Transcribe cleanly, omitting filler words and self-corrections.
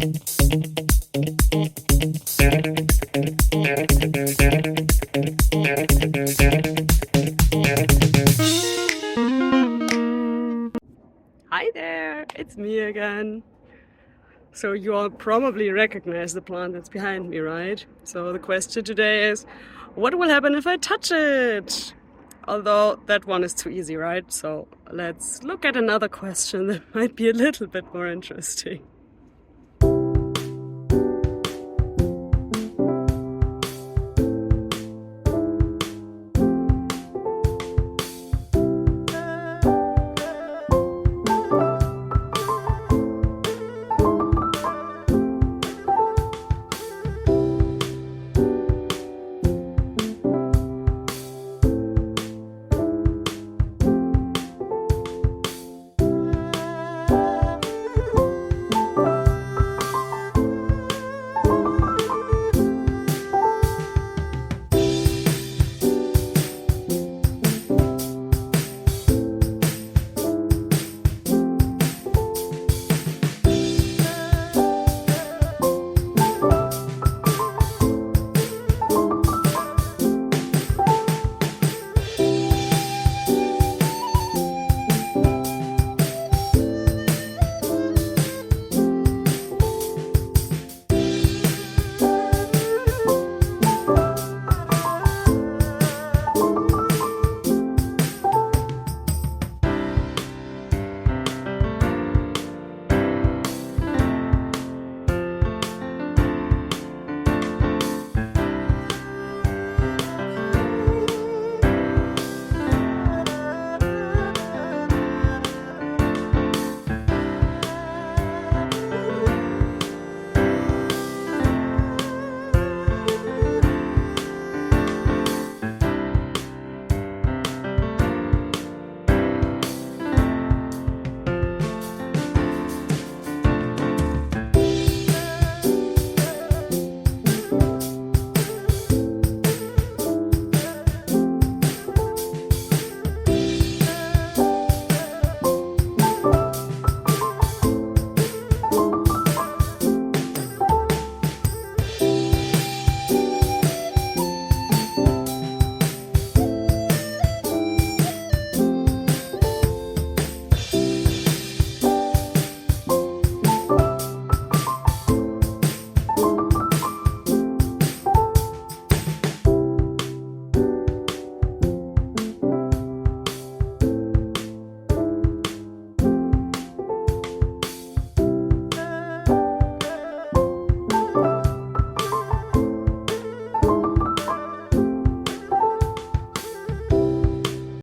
Hi there, it's me again. So you all probably recognize the plant that's behind me, right? So the question today is, what will happen if I touch it? Although that one is too easy, right? So let's look at another question that might be a little bit more interesting.